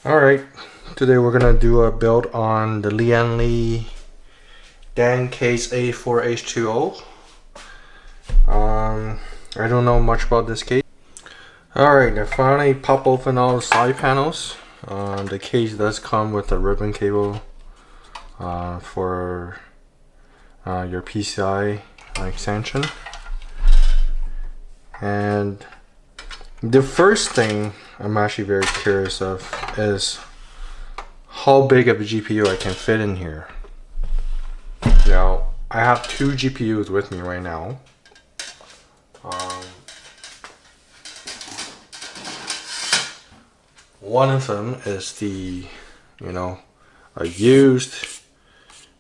Alright, today we're gonna do a build on the Lian Li A4-H2O. I don't know much about this case. Alright, I finally pop open all the side panels. The case does come with a ribbon cable for your PCI extension. And the first thing I'm actually very curious of is how big of a GPU I can fit in here. Now, I have two GPUs with me right now. One of them is the, a used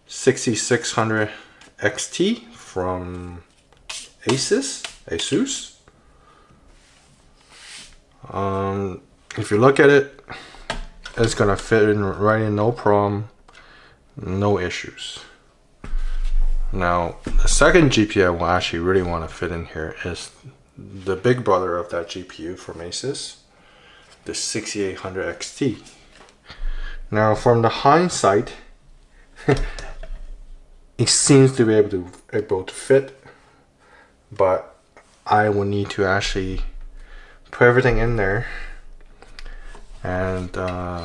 6600 XT from Asus. If you look at it, it's gonna fit in right in, no problem, no issues. Now, the second GPU I will actually really want to fit in here is the big brother of that GPU from Asus, the 6800 XT. Now, from the hindsight, it seems to be able to fit, but I will need to actually put everything in there and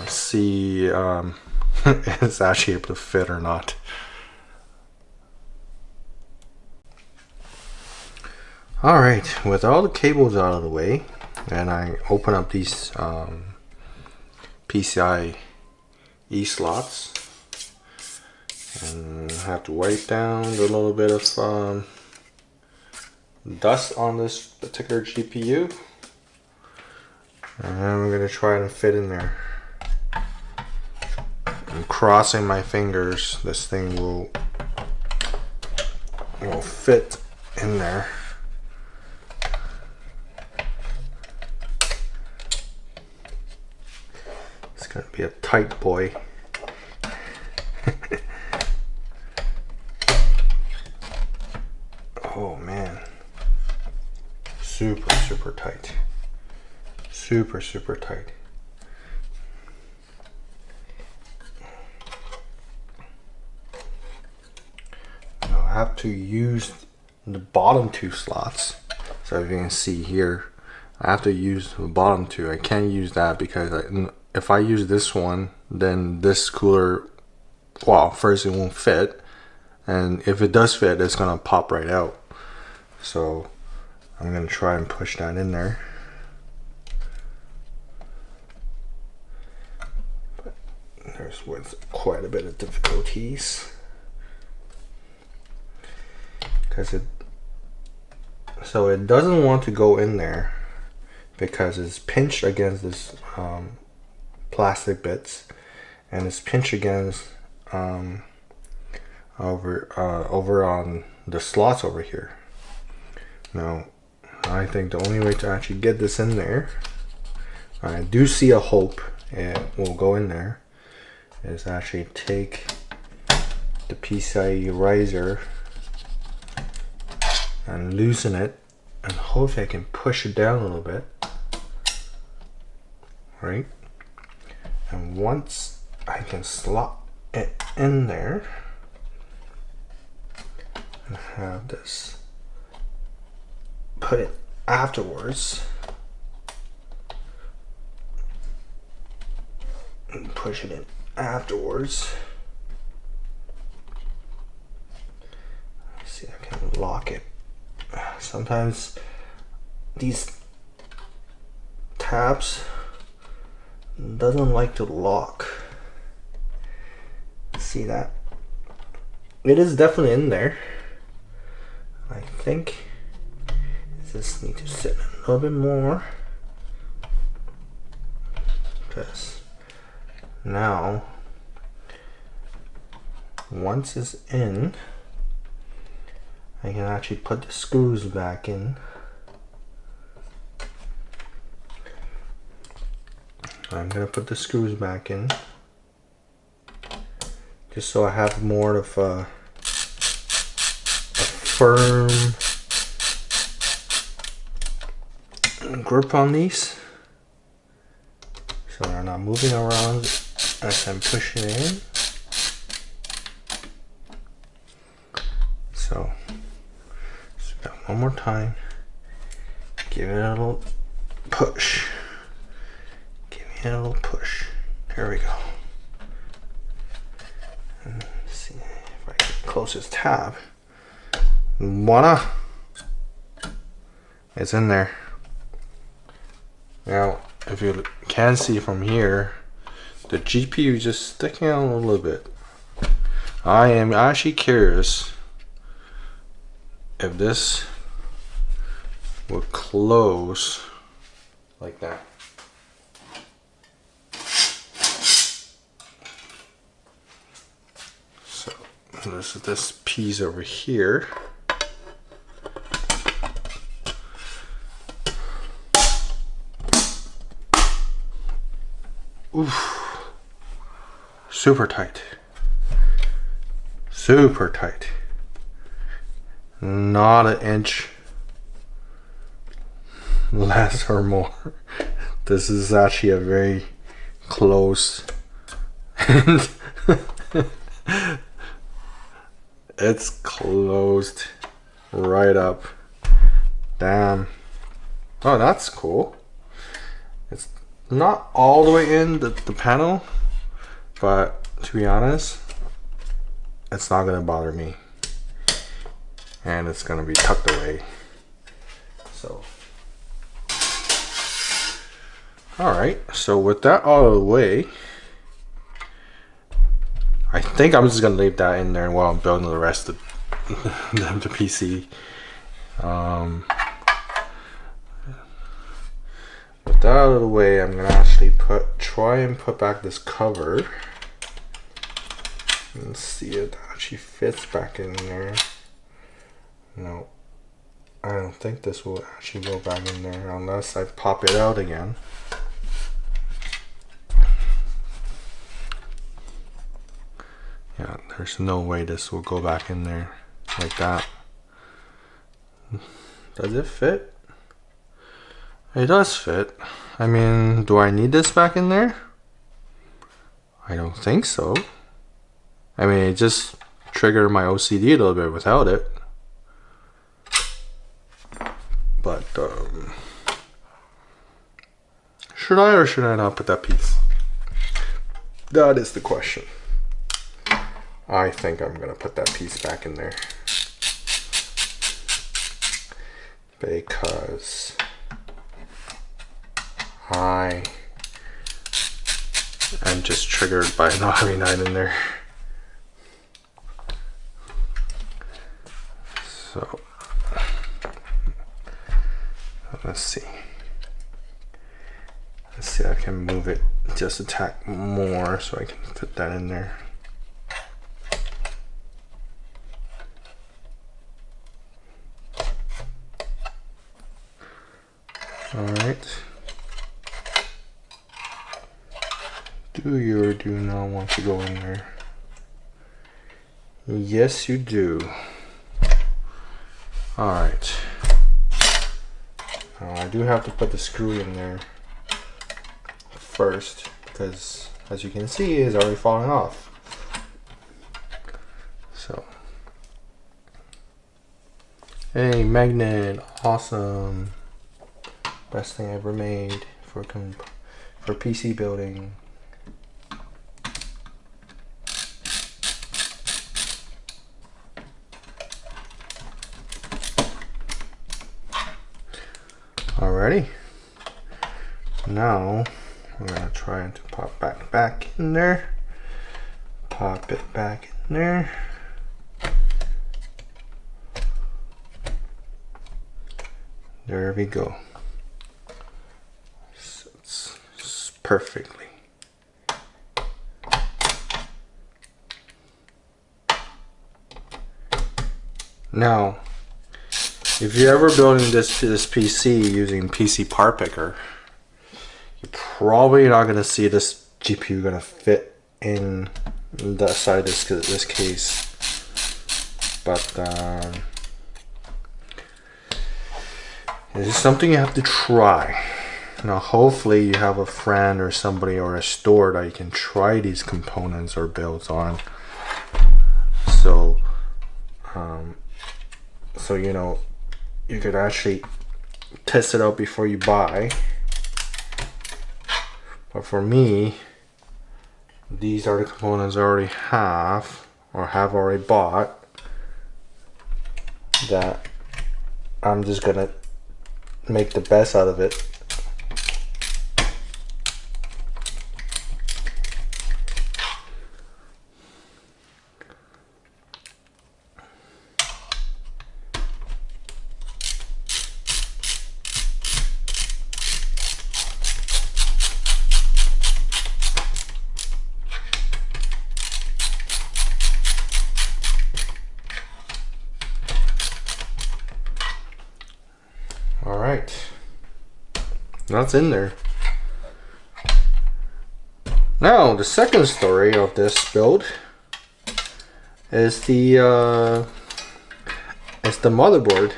see if it's actually able to fit or not. Alright, with all the cables out of the way, and I open up these PCI E slots, and I have to wipe down a little bit of dust on this particular GPU, and I'm going to try and fit in there. I'm crossing my fingers this thing will fit in there. It's gonna be a tight boy. Oh man, super tight, super tight. Now I have to use the bottom two slots. So if you can see here, I have to use the bottom two. I can't use that because if I use this one, then this cooler, well, first it won't fit, and if it does fit, it's gonna pop right out. So I'm gonna try and push that in there. But there's with quite a bit of difficulties because it doesn't want to go in there because it's pinched against this plastic bits, and it's pinched against over on the slots over here. Now I think the only way to actually get this in there, I do see a hope it will go in there, is actually take the PCIe riser and loosen it, and hopefully I can push it down a little bit, right? And once I can slot it in there and have this put it afterwards and push it in afterwards, let's see, I can lock it. Sometimes these tabs doesn't like to lock. See that? It is definitely in there. I think I just need to sit a little bit more, because now once it's in, I can actually put the screws back in. I'm gonna put the screws back in just so I have more of a firm grip on these. so they're not moving around as I'm pushing in. So one more time, give it a little push, give me a little push. There we go. And let's see if I can close this tab. Voila! It's in there. Now, if you can see from here, the GPU is just sticking out a little bit. I am actually curious if this will close like that. So this is this piece over here. Oof. Super tight. Super tight. Not an inch less or more. This is actually a very close and it's closed right up. Damn. Oh, that's cool. It's not all the way in the panel, but to be honest, it's not gonna bother me. And it's gonna be tucked away. So, all right. So with that out of the way, I think I'm just gonna leave that in there while I'm building the rest of the PC. With that out of the way, I'm gonna actually try and put back this cover and see if it actually fits back in there. No, I don't think this will actually go back in there unless I pop it out again. Yeah, there's no way this will go back in there like that. Does it fit? It does fit. I mean, do I need this back in there? I don't think so. I mean, it just triggered my OCD a little bit without it. But should I or should I not put that piece? That is the question. I think I'm gonna put that piece back in there because I am just triggered by not having that in there. So let's see. Let's see if I can move it just a tack more so I can fit that in there. All right. Do you or do not want to go in there? Yes, you do. All right. I do have to put the screw in there first because, as you can see, it's already falling off. So, hey, magnet, awesome! Best thing ever made for PC building. Alrighty. Now I'm gonna try to pop back in there. Pop it back in there. There we go. It's perfectly. Now, if you're ever building this PC using PC Part Picker, you're probably not gonna see this GPU gonna fit in the side of this case, but it is something you have to try. Now hopefully you have a friend or somebody or a store that you can try these components or builds on. So so you know, you could actually test it out before you buy. But for me, these are the components I already have or have already bought that I'm just gonna make the best out of it. Alright, that's in there. Now the second story of this build is the motherboard.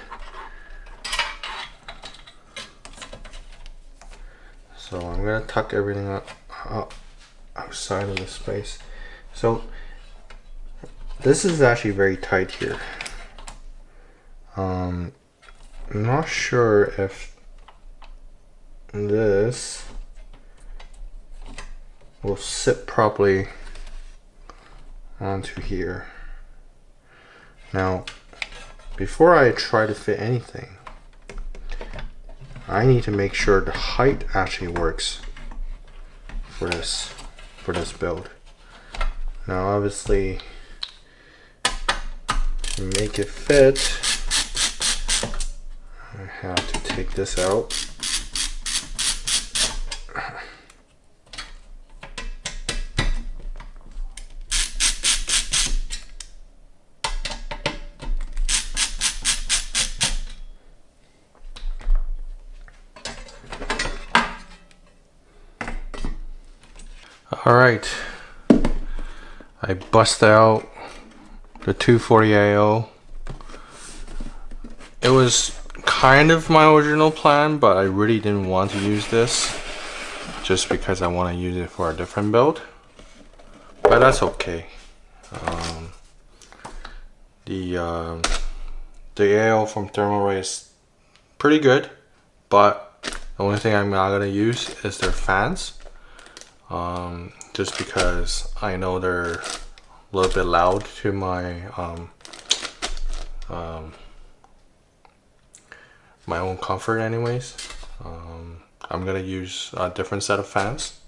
So I'm gonna tuck everything up outside of the space. So this is actually very tight here. I'm not sure if this will sit properly onto here. Now, before I try to fit anything, I need to make sure the height actually works for this build. Now, obviously, to make it fit, I have to take this out. Alright, I busted out the 240 AIO. It was kind of my original plan, but I really didn't want to use this just because I want to use it for a different build, but that's okay. The AIO from Thermalright is pretty good, but the only thing I'm not going to use is their fans. Just because I know they're a little bit loud to my my own comfort anyways. I'm gonna use a different set of fans.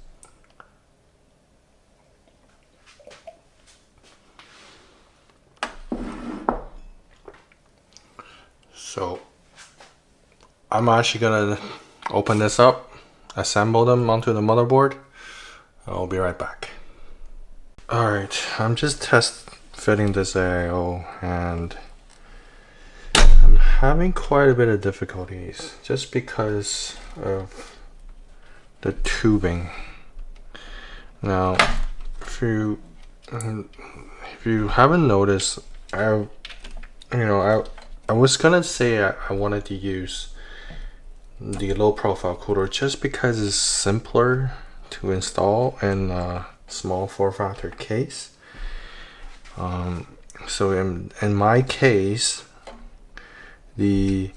So I'm actually gonna open this up, assemble them onto the motherboard. I'll be right back. Alright, I'm just test fitting this AIO and I'm having quite a bit of difficulties just because of the tubing. Now, if you haven't noticed, I was gonna say I wanted to use the low profile cooler just because it's simpler to install in a small form factor case. So in my case, the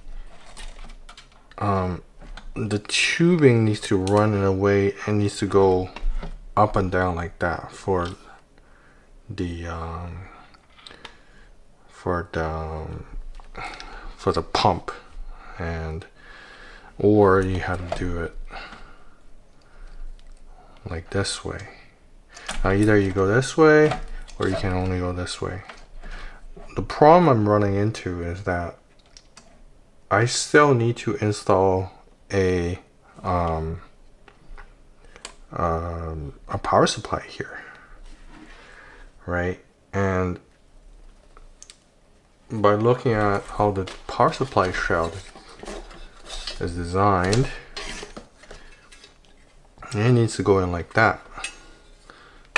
tubing needs to run in a way and needs to go up and down like that for the pump, and or you have to do it like this way. Now either you go this way or you can only go this way. The problem I'm running into is that I still need to install a power supply here, right? And by looking at how the power supply shroud is designed, it needs to go in like that.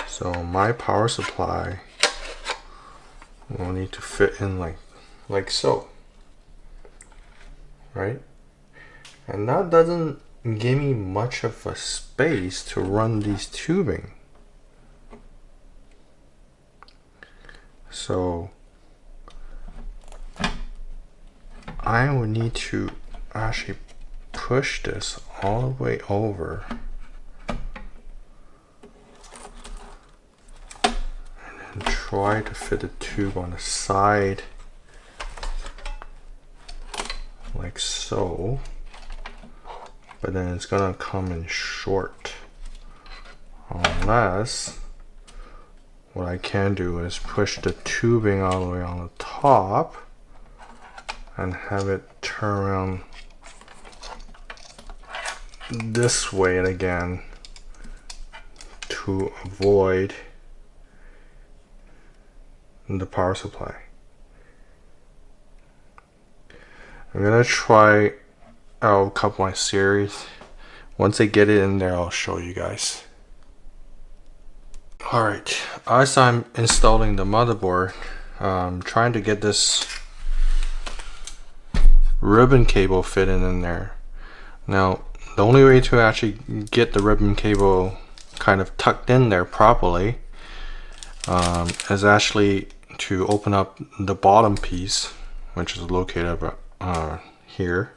So my power supply will need to fit in like so, right? And that doesn't give me much of a space to run these tubing. So I would need to actually push this all the way over and try to fit the tube on the side like so, but then it's gonna come in short unless what I can do is push the tubing all the way on the top and have it turn around this way and again to avoid the power supply. I'm gonna try out a couple of my series. Once I get it in there, I'll show you guys. Alright, as I'm installing the motherboard, trying to get this ribbon cable fitted in there. Now, the only way to actually get the ribbon cable kind of tucked in there properly is actually to open up the bottom piece, which is located here,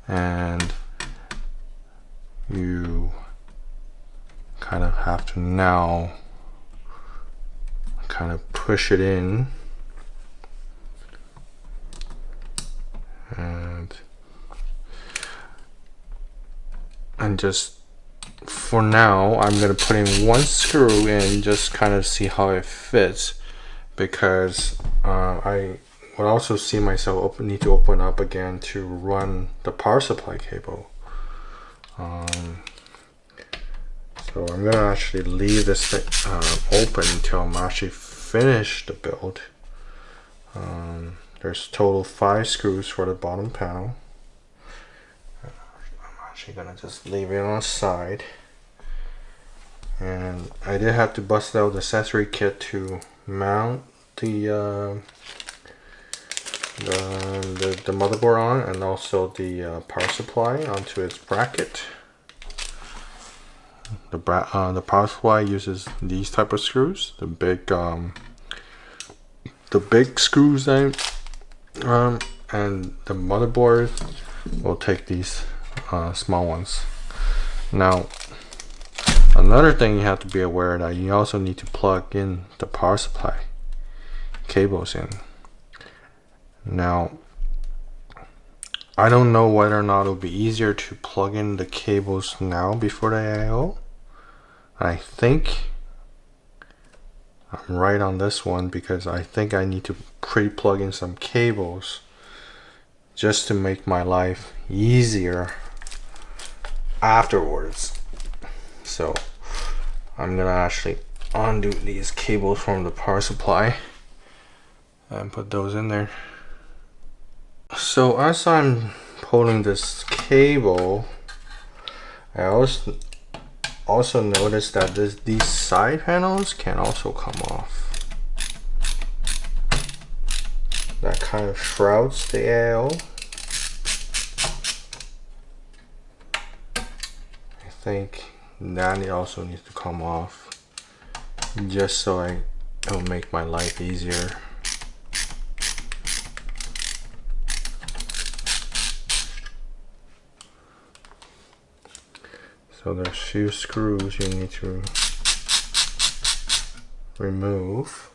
and you kind of have to now kind of push it in, and just for now I'm gonna put in one screw and just kind of see how it fits, because I would also see myself need to open up again to run the power supply cable. So I'm gonna actually leave this thing open until I'm actually finished the build. There's total 5 screws for the bottom panel. I'm actually gonna just leave it on the side. And I did have to bust out the accessory kit to mount the motherboard on, and also the power supply onto its bracket. The power supply uses these type of screws, the big screws, and the motherboard will take these small ones. Now, another thing you have to be aware that you also need to plug in the power supply cables in. Now, I don't know whether or not it'll be easier to plug in the cables now before the AIO. I think I'm right on this one, because I think I need to pre-plug in some cables just to make my life easier afterwards. So I'm gonna actually undo these cables from the power supply and put those in there. So as I'm pulling this cable, I also noticed that these side panels can also come off. That kind of shrouds the AIO. I think that also needs to come off, just so it'll make my life easier. So there's a few screws you need to remove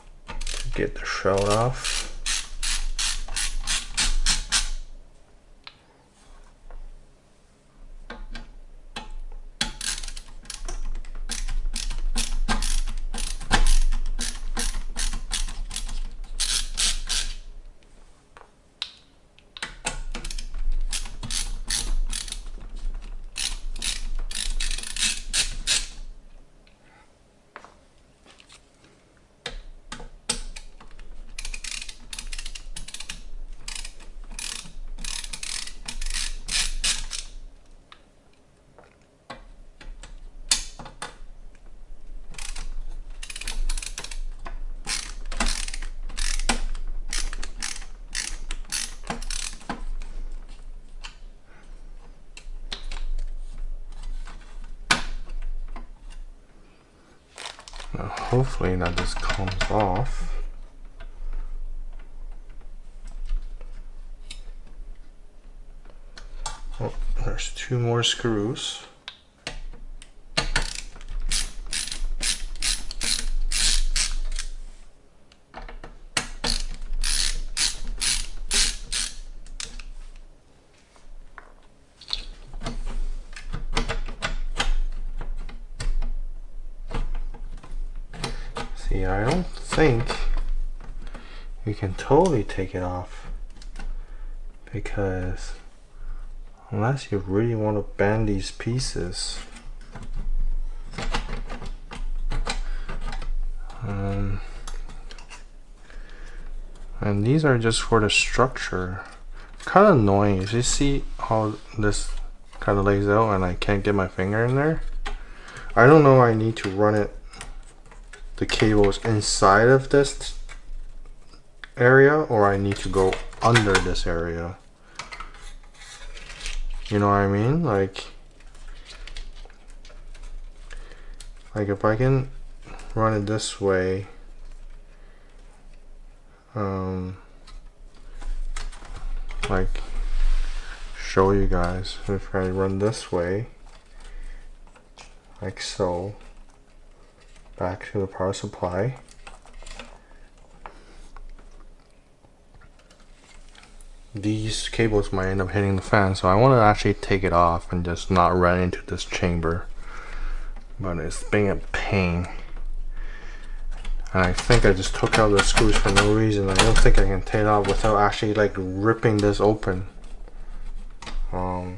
to get the shroud off. Now hopefully that just comes off. Oh, there's 2 more screws. See, I don't think you can totally take it off, because unless you really want to bend these pieces, and these are just for the structure. Kind of annoying. You see how this kind of lays out and I can't get my finger in there? I don't know, I need to run it, the cables inside of this area, or I need to go under this area. You know what I mean? Like if I can run it this way, like show you guys, if I run this way, like so, back to the power supply, these cables might end up hitting the fan, so I want to actually take it off and just not run into this chamber, but it's being a pain. And I think I just took out the screws for no reason. I don't think I can take it off without actually like ripping this open. I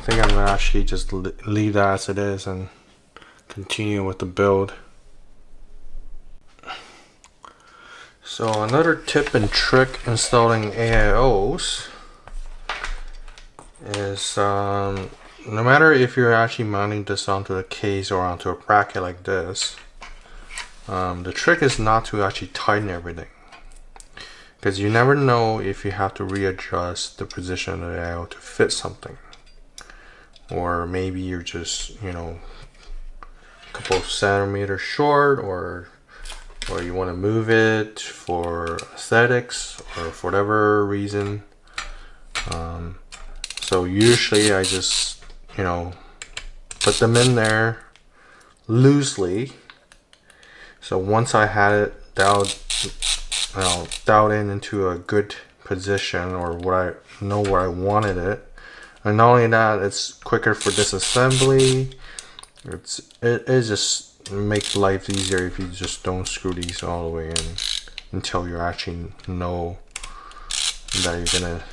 think I'm gonna actually just leave that as it is and continue with the build. So another tip and trick installing AIOs is no matter if you're actually mounting this onto a case or onto a bracket like this, the trick is not to actually tighten everything, because you never know if you have to readjust the position of the AIO to fit something, or maybe you're just, you know, a couple of centimeters short, or you want to move it for aesthetics or for whatever reason. So usually I just, you know, put them in there loosely. So once I had it dialed in into a good position, or what I know where I wanted it, and not only that, it's quicker for disassembly. It just makes life easier if you just don't screw these all the way in until you actually know that you're gonna,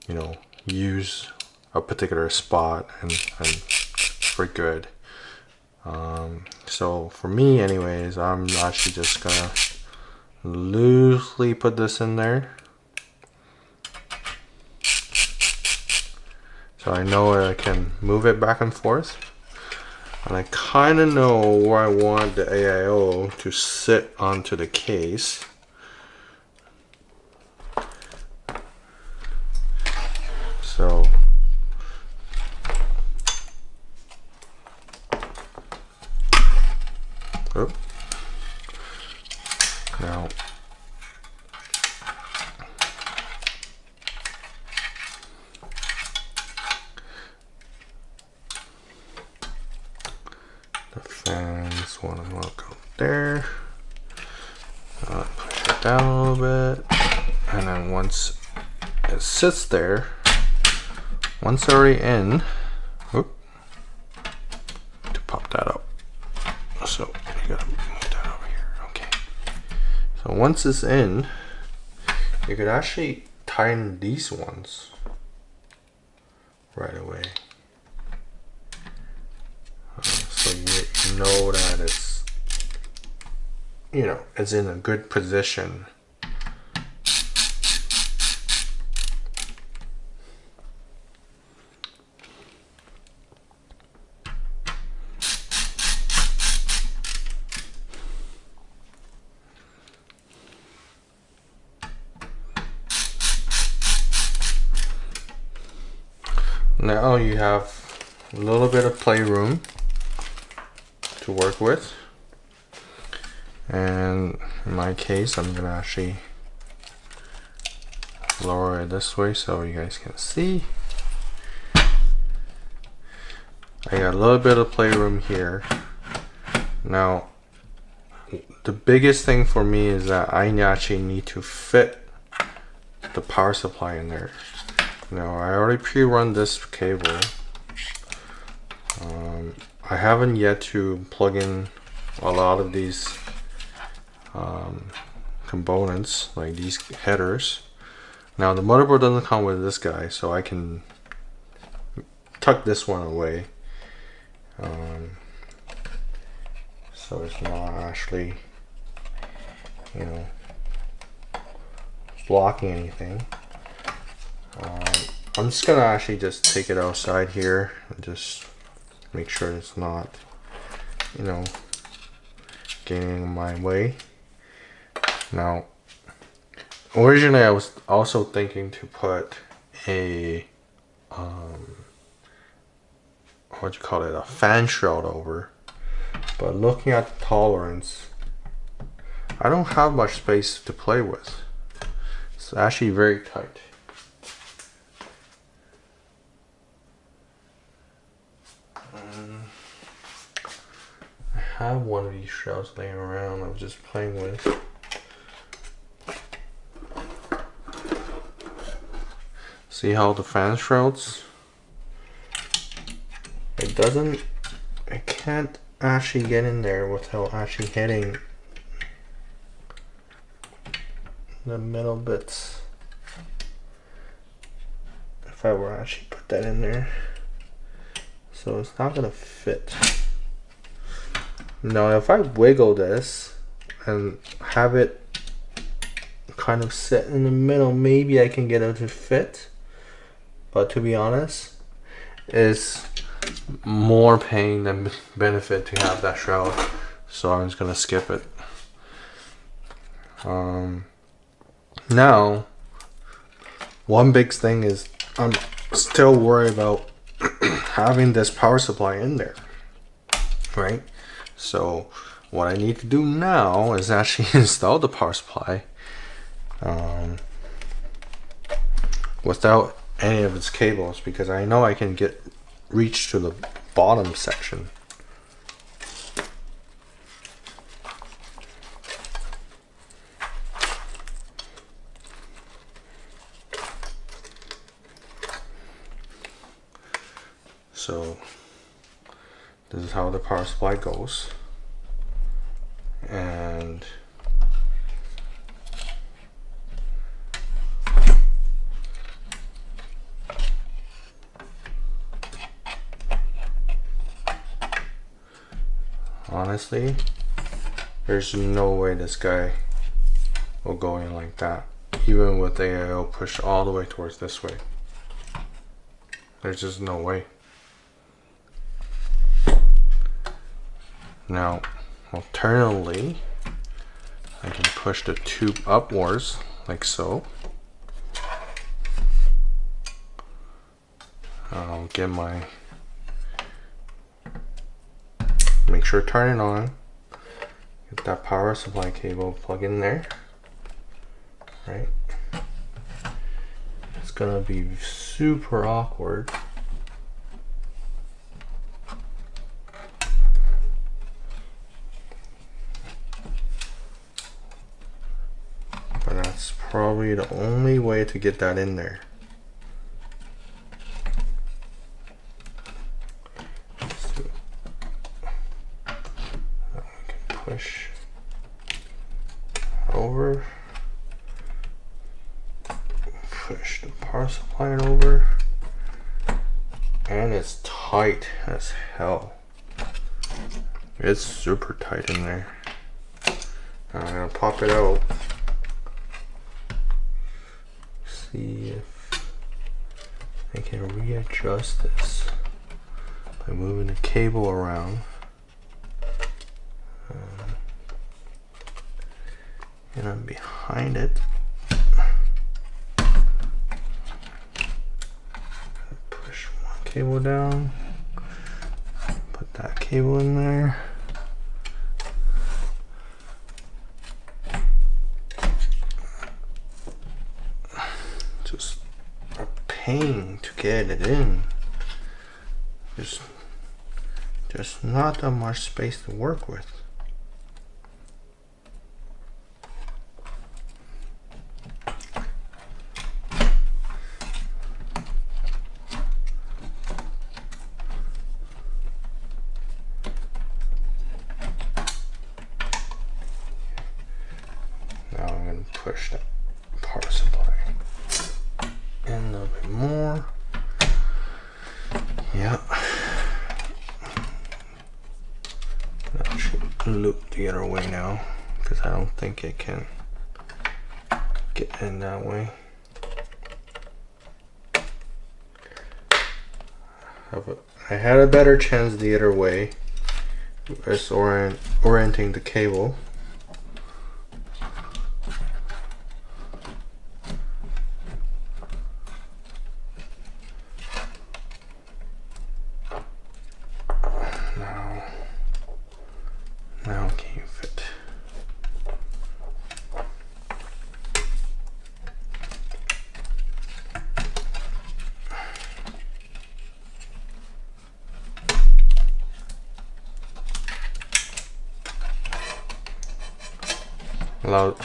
you know, use a particular spot and for good. So for me anyways, I'm actually just gonna loosely put this in there, so I know I can move it back and forth, and I kind of know where I want the AIO to sit onto the case. So now the fans want to go there. Push it down a little bit, and then once it sits there, once they're already in, whoop, to pop that up. So you gotta move that over here. Okay. So once it's in, you could actually tighten these ones right away. So you know that it's, you know, it's in a good position. Now you have a little bit of playroom to work with. And in my case, I'm gonna actually lower it this way so you guys can see. I got a little bit of playroom here. Now, the biggest thing for me is that I actually need to fit the power supply in there. Now, I already pre-run this cable. I haven't yet to plug in a lot of these components, like these headers. Now, the motherboard doesn't come with this guy, so I can tuck this one away. So it's not actually, you know, blocking anything. I'm just gonna actually just take it outside here and just make sure it's not, you know, getting in my way. Now, originally I was also thinking to put a what you call it, a fan shroud over, but looking at the tolerance, I don't have much space to play with. It's actually very tight. I have one of these shrouds laying around I was just playing with. See how the fan shrouds, I can't actually get in there without actually hitting the middle bits. If I were to actually put that in there, so it's not gonna fit. Now, if I wiggle this and have it kind of sit in the middle, maybe I can get it to fit. But to be honest, it's more pain than benefit to have that shroud, so I'm just gonna skip it. Now, one big thing is I'm still worried about having this power supply in there, right? So what I need to do now is actually install the power supply without any of its cables, because I know I can reach to the bottom section. So this is how the power supply goes, and honestly, there's no way this guy will go in like that, even with AIO pushed all the way towards this way. There's just no way. Now, alternatively, I can push the tube upwards like so. I'll get my, make sure to turn it on, get that power supply cable plug in there, right? It's gonna be super awkward. But that's probably the only way to get that in there. Push over, push the power supply over, and it's tight as hell. It's super tight in there. Now I'm gonna pop it out, see if I can readjust this by moving the cable around. And I'm behind it. Push one cable down, put that cable in there. pain to get it in. There's just not that much space to work with. Now I'm going to push that power supply in a little bit more. Yeah. That should loop the other way now, because I don't think it can get in that way. I had a better chance the other way as orienting the cable. Now can you fit?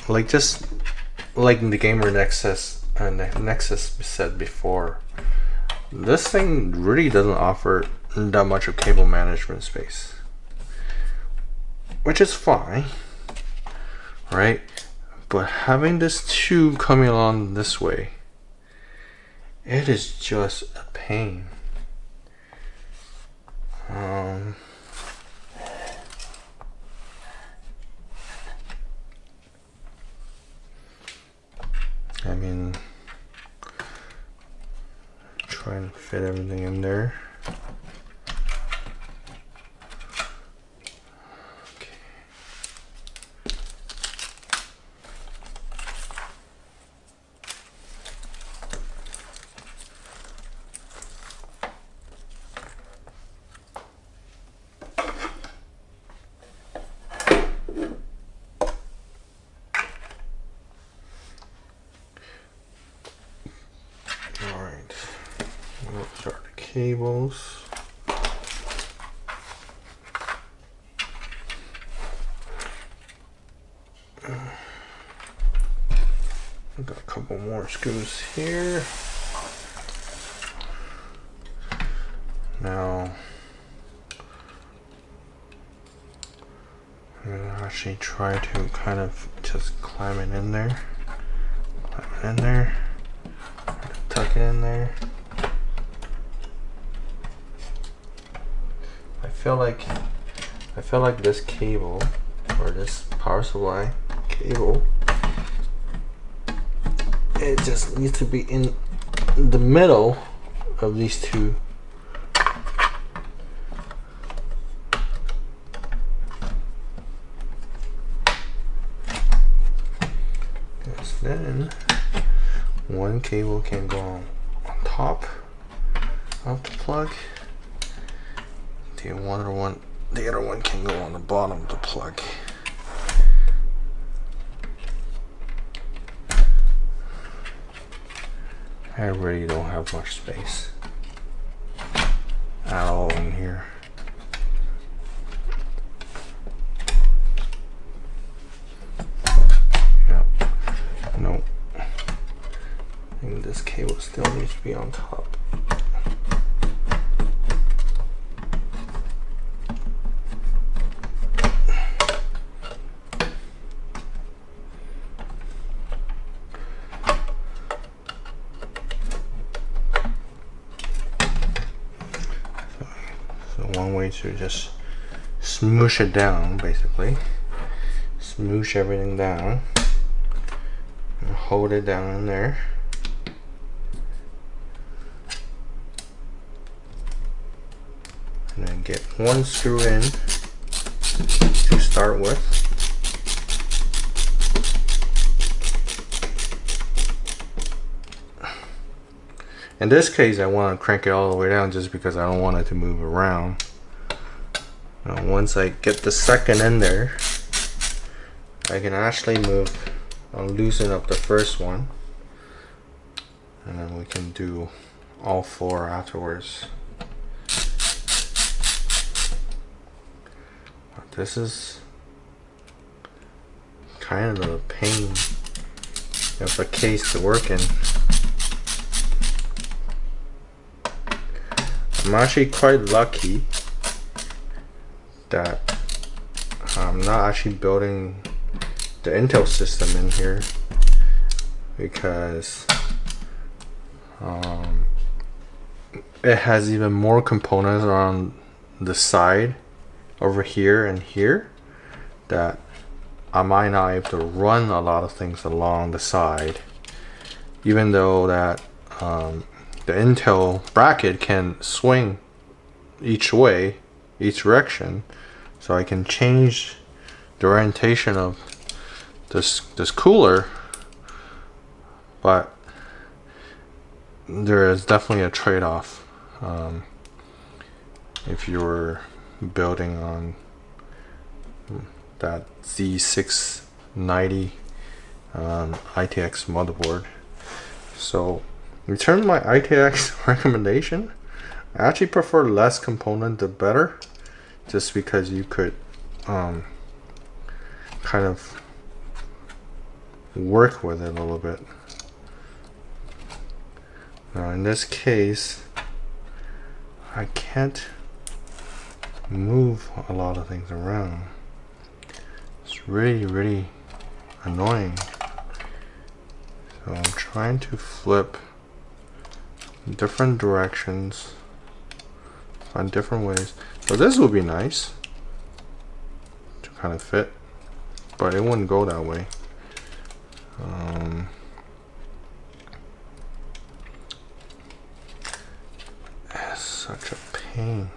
Like just like the Gamer Nexus and the Nexus said before, this thing really doesn't offer that much of cable management space, which is fine, right? But having this tube coming along this way, it is just a pain. I mean, try and fit everything in there. Alright, we'll start the cables. I've got a couple more screws here. Now, I'm going to actually try to kind of just climb it in there. Climb it in there. Tuck it in there. I feel like this cable, or this power supply cable, it just needs to be in the middle of these two. Because then one cable can go on top of the plug. The other one can go on the bottom of the plug. I really don't have much space at all in here. Yeah, no. I think this cable still needs to be on top. One way to just smoosh it down, basically. Smoosh everything down. And hold it down in there. And then get one screw in to start with. In this case, I want to crank it all the way down just because I don't want it to move around. Now, once I get the second in there, I can actually loosen up the first one, and then we can do all 4 afterwards. But this is kind of a pain of a case to work in. I'm actually quite lucky that I'm not actually building the Intel system in here, because it has even more components around the side over here and here that I might not be able to run a lot of things along the side, even though that the Intel bracket can swing each way, each direction, so I can change the orientation of this cooler. But there is definitely a trade-off if you're building on that Z690 ITX motherboard. So in terms of my ITX recommendation, I actually prefer less component the better, just because you could kind of work with it a little bit. Now in this case, I can't move a lot of things around. It's really annoying. So I'm trying to flip different directions, find different ways. So this would be nice to kind of fit, but it wouldn't go that way. It's such a pain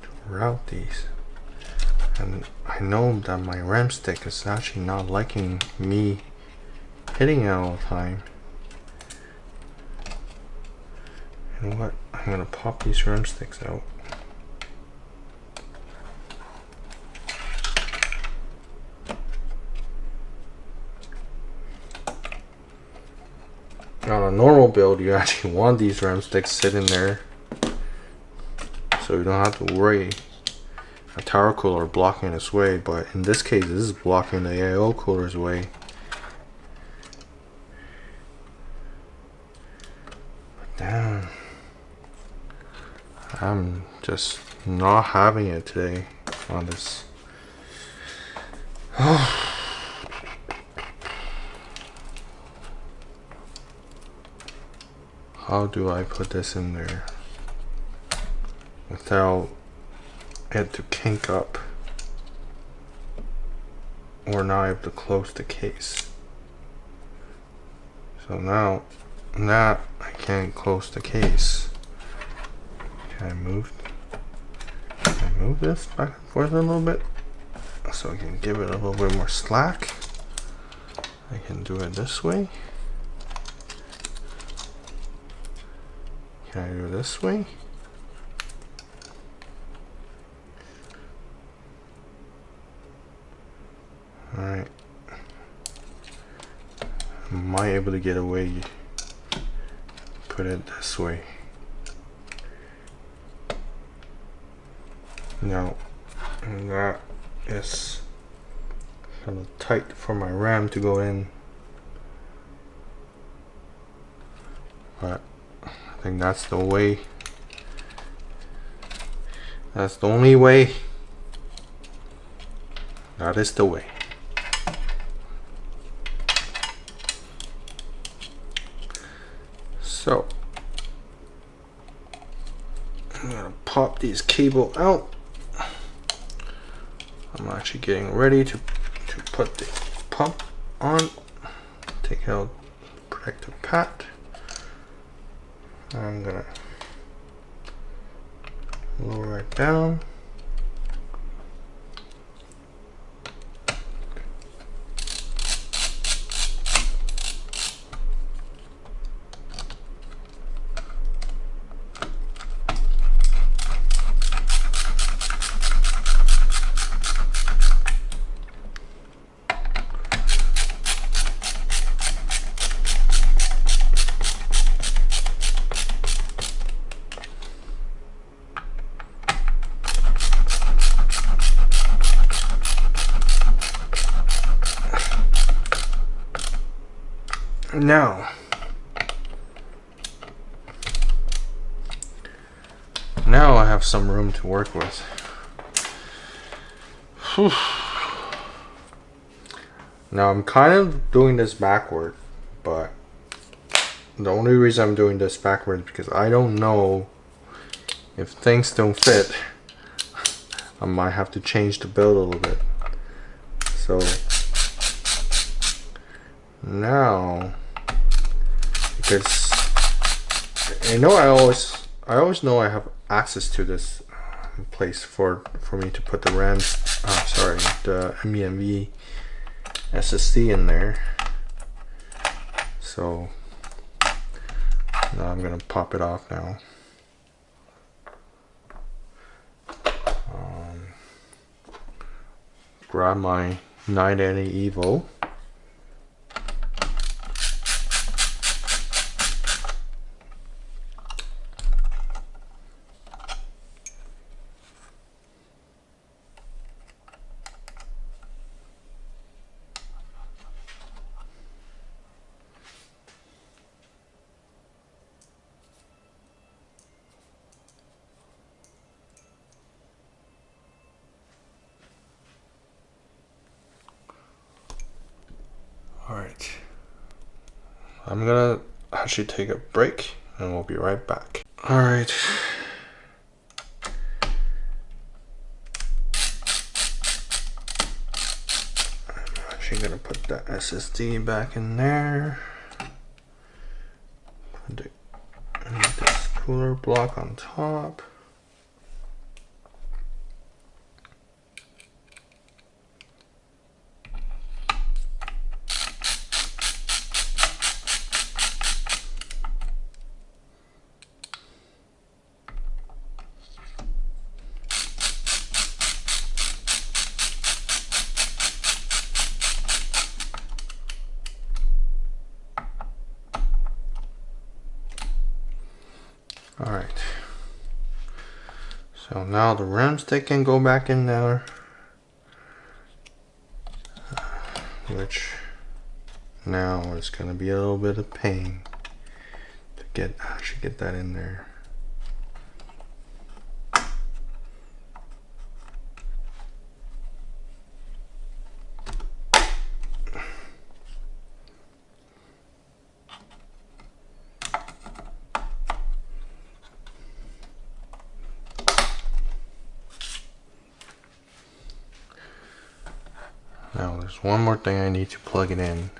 to route these, and I know that my RAM stick is actually not liking me hitting it all the time. You know what? I'm gonna pop these RAM sticks out. On a normal build, you actually want these RAM sticks sitting there, so you don't have to worry a tower cooler blocking its way. But in this case, this is blocking the AIO cooler's way. But damn, I'm just not having it today on this. How do I put this in there without it to kink up or not able to close the case? So now I can't close the case. Can I move this back and forth a little bit so I can give it a little bit more slack? I can do it this way. Can I do it this way? Alright. Am I able to get away? Put it this way. Now, that is kind of tight for my RAM to go in. But I think that's the way. That's the only way. That is the way. So I'm gonna pop these cable out. I'm actually getting ready to put the pump on. Take out protective pad. I'm gonna lower it down. Now I have some room to work with. Whew. Now I'm kind of doing this backward, but the only reason I'm doing this backward is because I don't know if things don't fit. I might have to change the build a little bit. So now, because I know I always know I have access to this place for me to put the RAM, the NVMe SSD in there. So now I'm gonna pop it off now. Grab my 980 Evo. Alright, I'm gonna actually take a break and we'll be right back. Alright. I'm actually gonna put the SSD back in there. Put this cooler block on top. Alright, so now the RAM stick can go back in there, which now is going to be a little bit of pain to actually get that in there. Now there's one more thing I need to plug it in,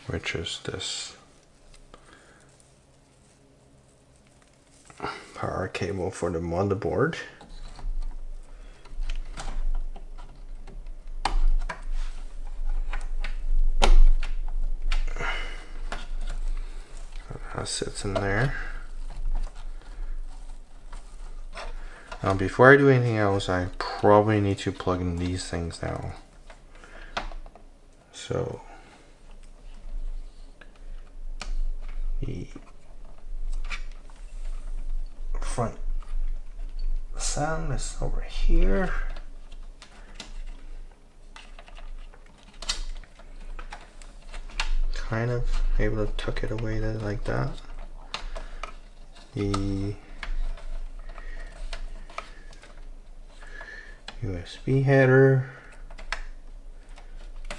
which is this power cable for the motherboard. That sits in there. Now before I do anything else, I probably need to plug in these things now. So the front sound is over here. Kind of able to tuck it away like that. The USB header is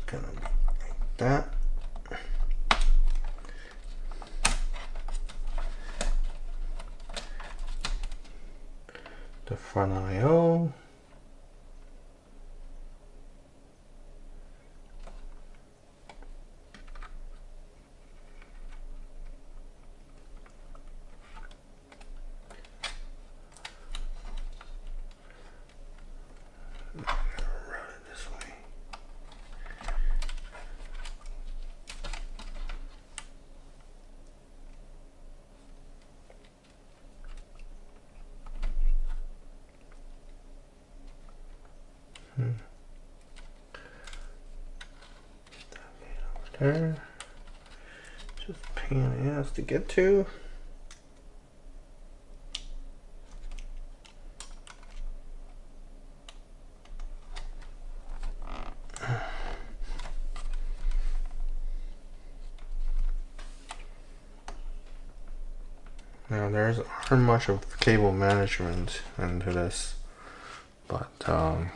gonna be like that. The front IO. There. Just a pain in the ass to get to. Now there's aren't much of cable management into this, but I'm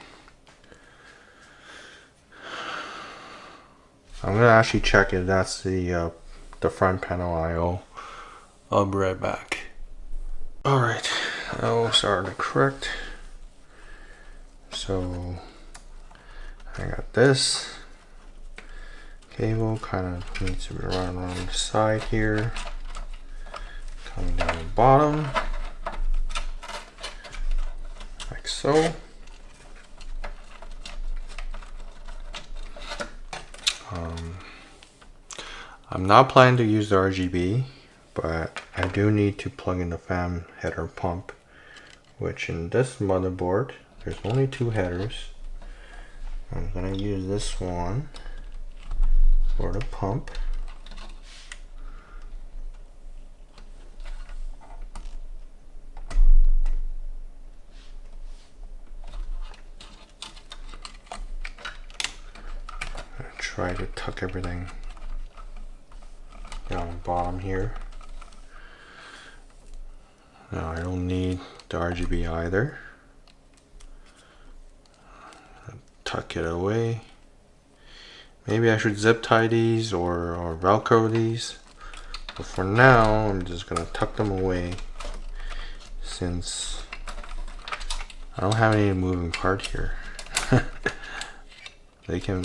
gonna actually check if that's the front panel IO. I'll be right back. Alright, I'll start to correct. So I got this cable, kind of needs to be run around the side here, coming down the bottom, like so. I'm not planning to use the RGB, but I do need to plug in the fan header pump, which in this motherboard, there's only 2 headers. I'm gonna use this one for the pump. I try to tuck everything down the bottom here. Now I don't need the RGB either. Tuck it away. Maybe I should zip tie these or Velcro these. But for now, I'm just gonna tuck them away since I don't have any moving part here. They can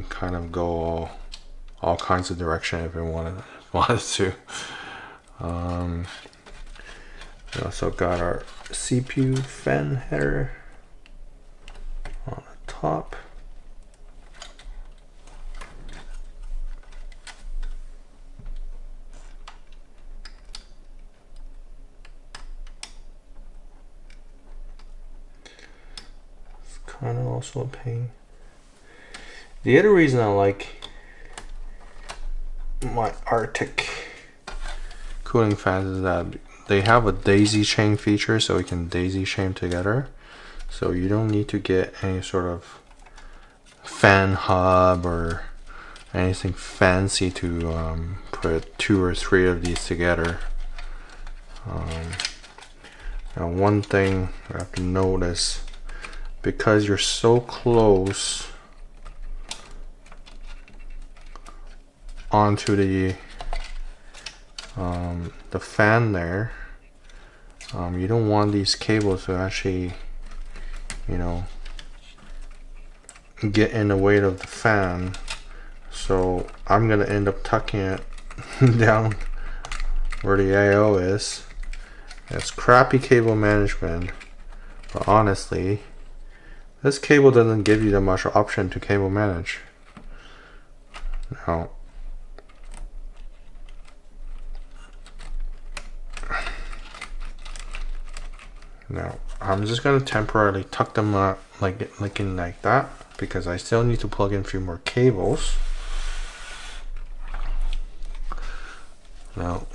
kind of go all kinds of direction if it wanted to. We also got our CPU fan header on the top. It's kind of also a pain. The other reason I like my Arctic cooling fans is that they have a daisy chain feature, so we can daisy chain together. So you don't need to get any sort of fan hub or anything fancy to put 2 or 3 of these together. Now one thing I have to notice, because you're so close onto the fan there, you don't want these cables to actually, you know, get in the way of the fan. So I'm gonna end up tucking it down where the AIO is. It's crappy cable management, but honestly, this cable doesn't give you that much option to cable manage. Now I'm just gonna temporarily tuck them up like that, because I still need to plug in a few more cables. Now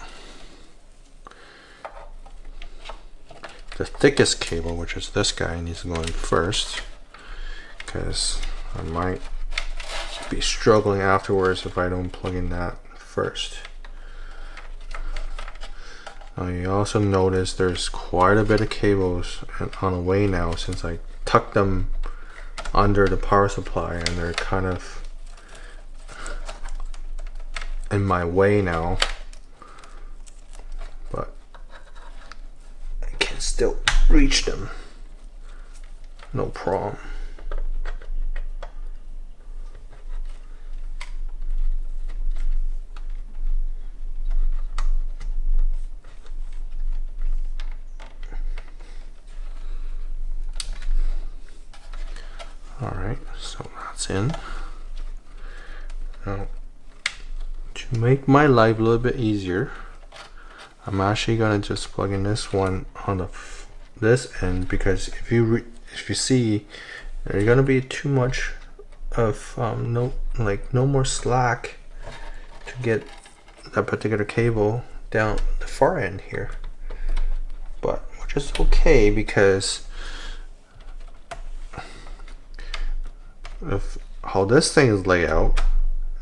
the thickest cable, which is this guy, needs to go in first, because I might be struggling afterwards if I don't plug in that first. Now you also notice there's quite a bit of cables on the way now, since I tucked them under the power supply and they're kind of in my way now, but I can still reach them, no problem. Alright, so that's in. Now, to make my life a little bit easier, I'm actually gonna just plug in this one on this end, because if you see, there's gonna be too much of no more slack to get that particular cable down the far end here, but which is okay, because of how this thing is laid out,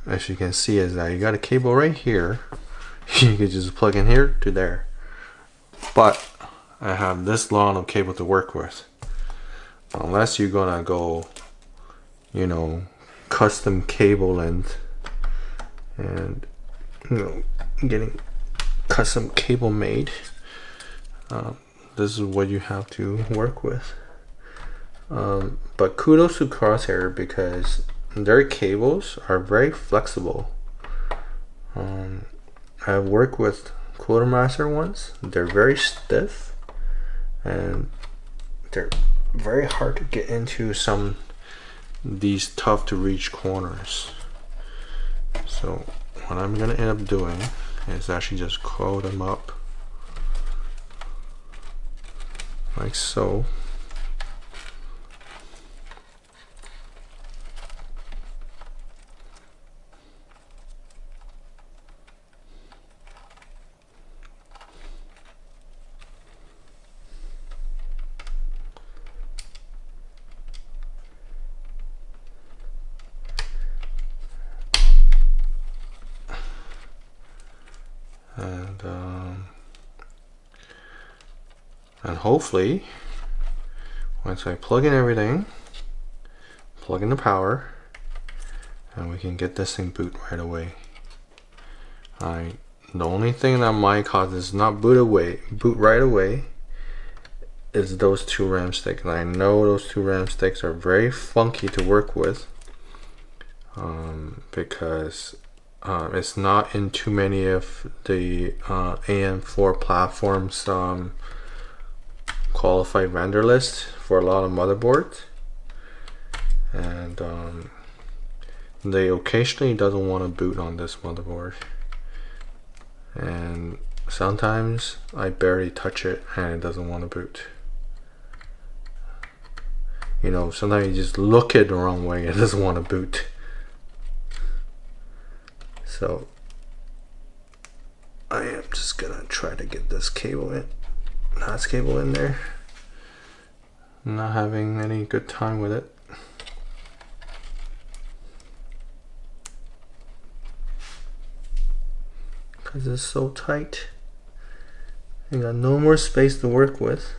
as you can see, is that you got a cable right here, you could just plug in here to there. But I have this long of cable to work with. Unless you're gonna go, you know, custom cable length and, you know, getting custom cable made, this is what you have to work with. But kudos to Crosshair because their cables are very flexible. I've worked with Quartermaster ones. They're very stiff and they're very hard to get into some these tough to reach corners. So what I'm gonna end up doing is actually just coil them up like so. And hopefully once I plug in everything, plug in the power, and we can get this thing boot right away. The only thing that might cause this not boot right away is those two RAM sticks. And I know those two RAM sticks are very funky to work with because it's not in too many of the AM4 platforms qualified vendor list for a lot of motherboards, and they occasionally doesn't want to boot on this motherboard, and sometimes I barely touch it and it doesn't want to boot. You know, sometimes you just look it the wrong way and it doesn't want to boot. So I am just gonna try to get this cable in, NOS cable in there. I'm not having any good time with it. Because it's so tight. I got no more space to work with.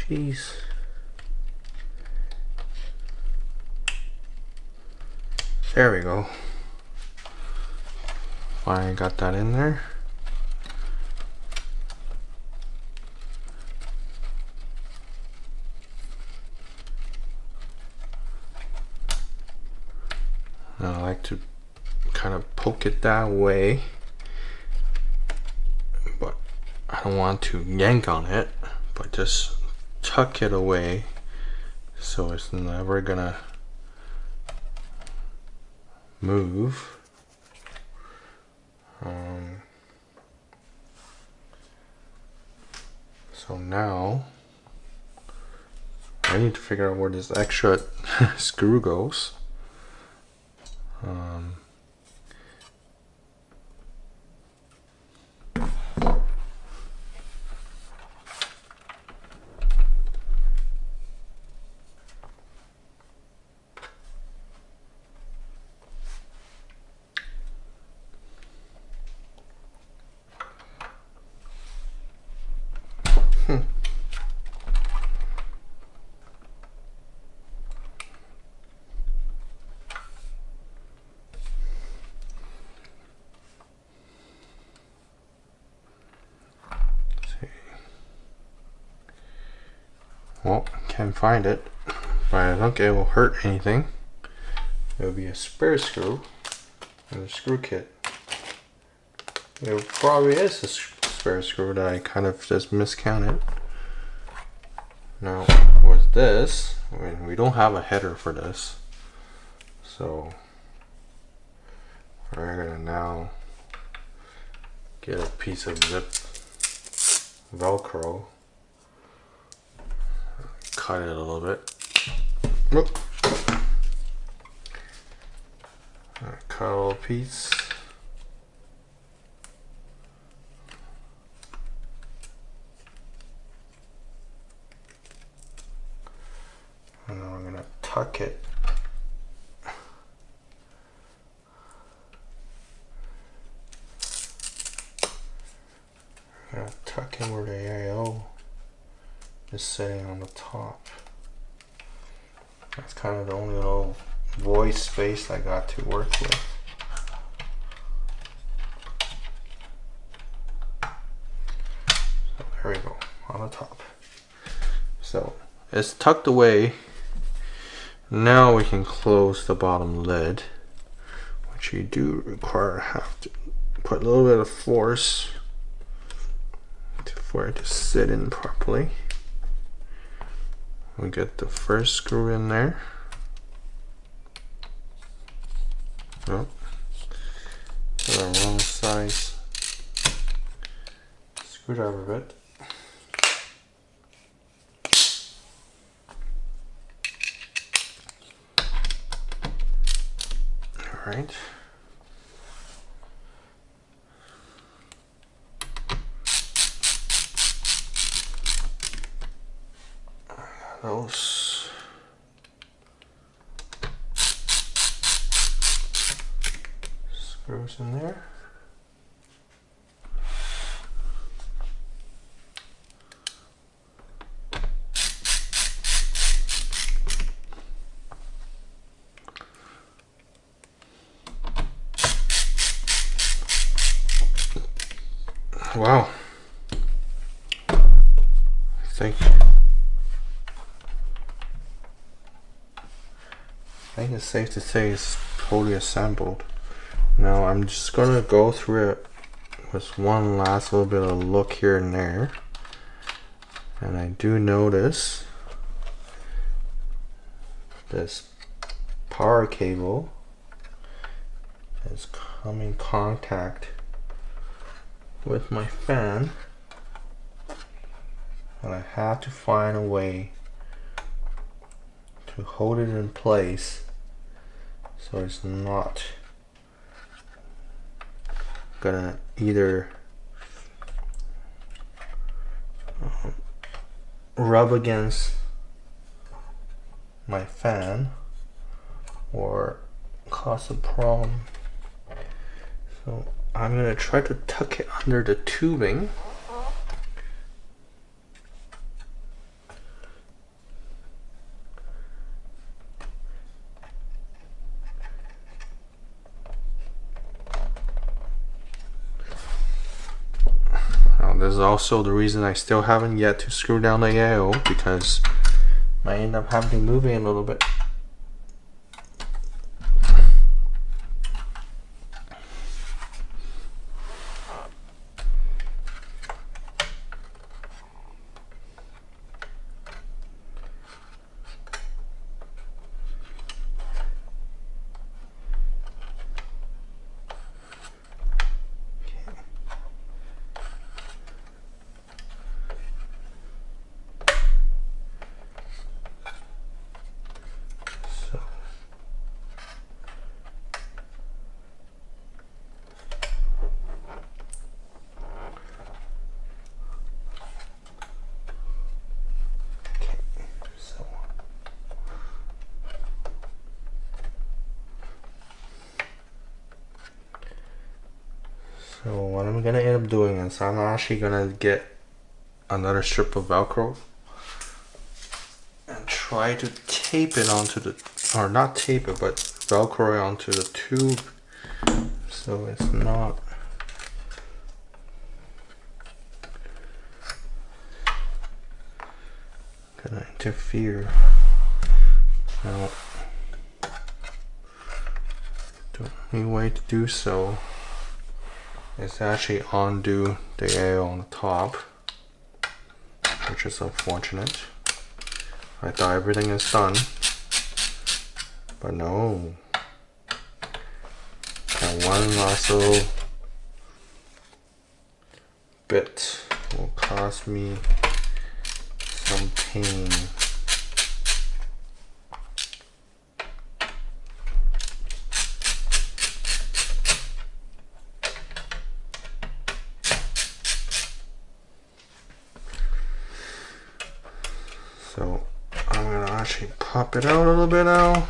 Jeez. There we go. Finally got that in there. Now I like to kind of poke it that way, but I don't want to yank on it, but just tuck it away so it's never gonna move. So now I need to figure out where this extra screw goes. Well, can't find it, but I don't think it will hurt anything. It will be a spare screw and a screw kit. It probably is a spare screw that I kind of just miscounted. Now with this, I mean, we don't have a header for this, so we're gonna now get a piece of zip Velcro, cut it a little bit. Nope. cut a little piece. And then we're gonna tuck it. We're gonna tuck in where the AIO is sitting on the top. That's kind of the only little void space I got to work with. So there we go, on the top. So it's tucked away. Now we can close the bottom lid, which you do have to put a little bit of force for it to sit in properly. We get the first screw in there. Oh, the wrong size screwdriver bit. All right. Those screws in there. Wow. I think it's safe to say it's fully assembled. Now I'm just gonna go through it with one last little bit of look here and there. And I do notice this power cable has come in contact with my fan, and I have to find a way to hold it in place so it's not gonna either rub against my fan or cause a problem. So I'm gonna try to tuck it under the tubing. This is also the reason I still haven't yet to screw down the AIO, because I end up having to move it a little bit. So what I'm gonna end up doing is I'm actually gonna get another strip of Velcro and try to tape it onto the, or not tape it, but Velcro it onto the tube so it's not gonna interfere. Now, the only way to do so is actually undo the AIO on the top, which is unfortunate. I thought everything is done, but no. And one last little bit will cause me some pain. actually pop it out a little bit now.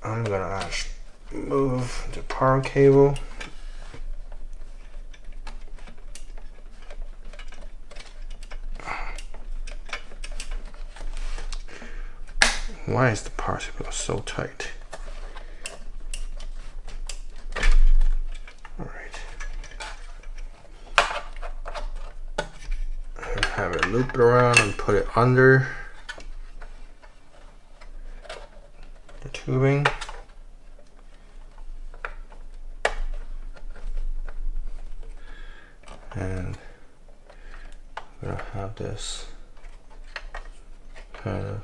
I'm gonna actually move the power cable. Why is the power cable so tight? Alright. Have it loop it around and put it under the tubing. And I'm gonna have this kind of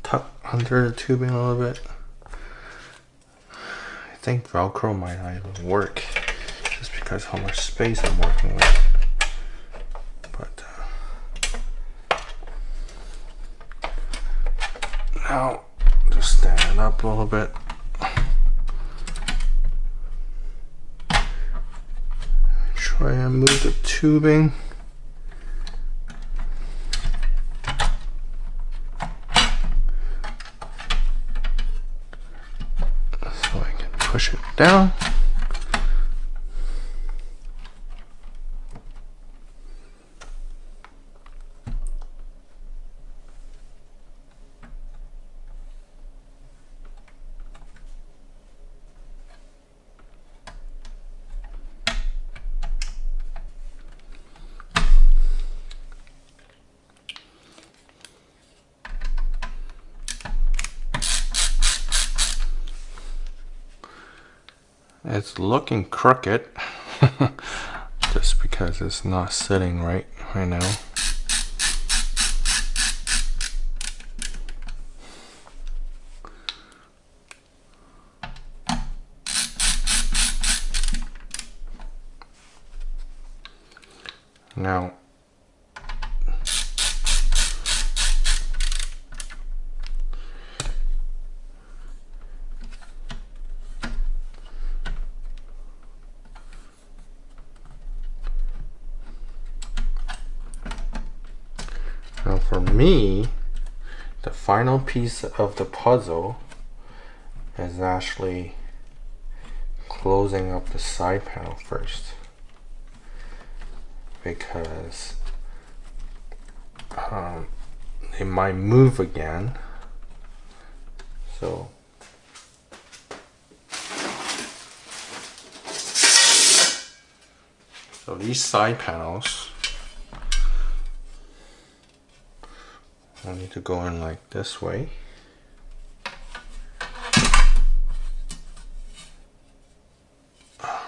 tuck under the tubing a little bit. I think Velcro might not even work just because how much space I'm working with. But now just stand it up a little bit. Try and move the tubing. So I can push it down. It's looking crooked just because it's not sitting right now. Now for me, the final piece of the puzzle is actually closing up the side panel first, because it might move again. So these side panels, I need to go in like this way.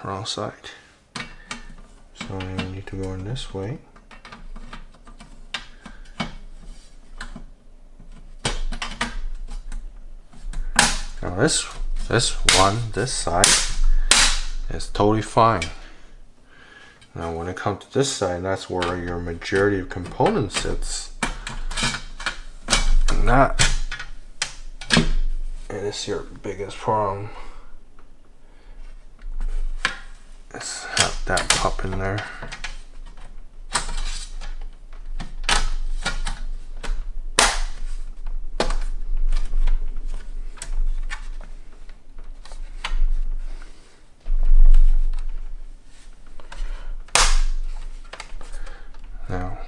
Wrong side. So I need to go in this way. Now this side is totally fine. Now when it comes to this side, that's where your majority of components sits. And that is your biggest problem. Let's have that pop in there. Now,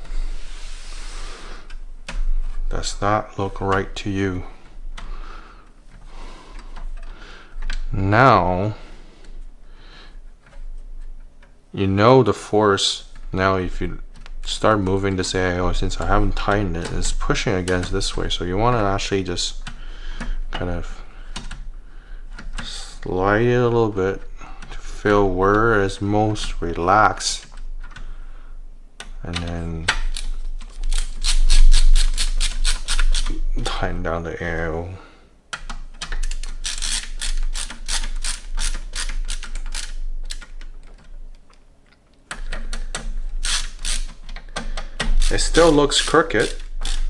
does that look right to you? Now, you know the force. Now if you start moving this AIO, since I haven't tightened it, it's pushing against this way. So you want to actually just kind of slide it a little bit to feel where it's most relaxed. And then tighten down the AIO. It still looks crooked,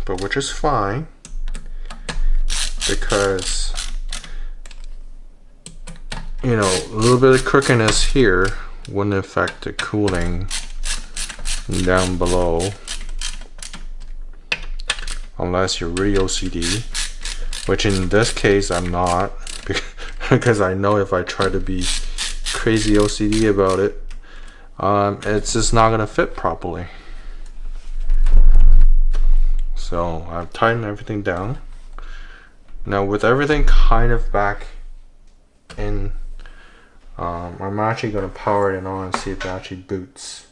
but which is fine, because you know, a little bit of crookedness here wouldn't affect the cooling down below, unless you're really OCD, which in this case I'm not, because I know if I try to be crazy OCD about it, it's just not gonna fit properly. So I've tightened everything down. Now with everything kind of back in, I'm actually gonna power it on and see if it actually boots.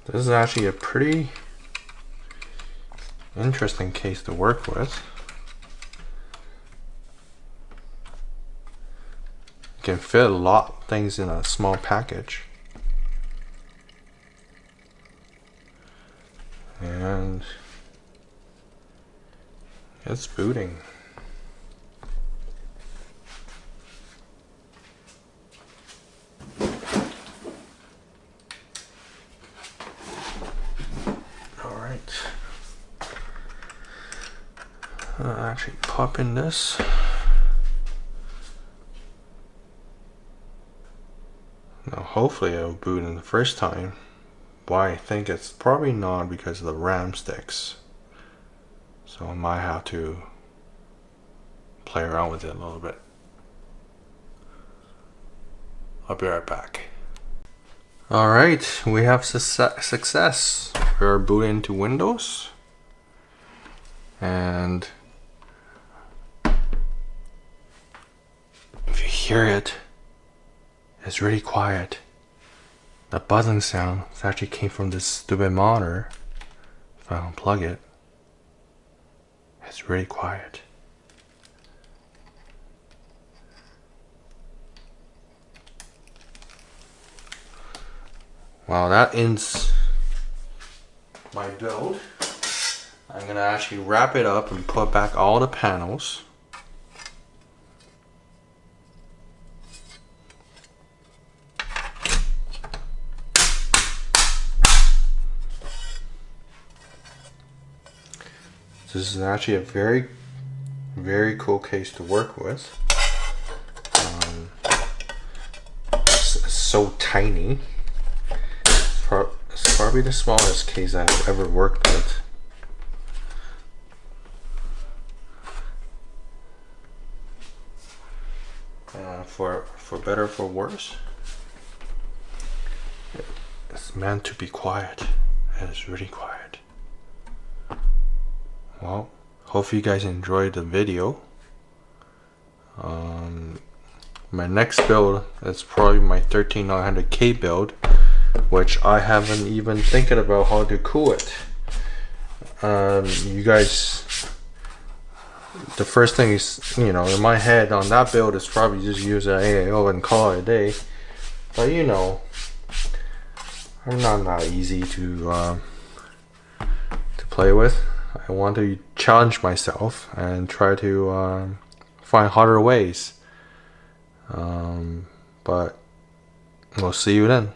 This is actually a pretty interesting case to work with. You can fit a lot of things in a small package. And it's booting. I'll actually pop in this. Now hopefully it'll boot in the first time. Why I think it's probably not because of the RAM sticks. So I might have to play around with it a little bit. I'll be right back. Alright, we have success. We're booting into Windows. And if you hear it, it's really quiet. The buzzing sound actually came from this stupid monitor. If I unplug it, it's really quiet. Well, that ends my build. I'm gonna actually wrap it up and put back all the panels. This is actually a very, very cool case to work with. It's so tiny. It's probably the smallest case I've ever worked with. For better or for worse, it's meant to be quiet, and it's really quiet. Well, hope you guys enjoyed the video. My next build is probably my 13900K build, which I haven't even thinking about how to cool it. You guys, the first thing is, you know, in my head on that build is probably just use an AIO and call it a day. But you know, I'm not that easy to play with. I want to challenge myself and try to find harder ways. But we'll see you then.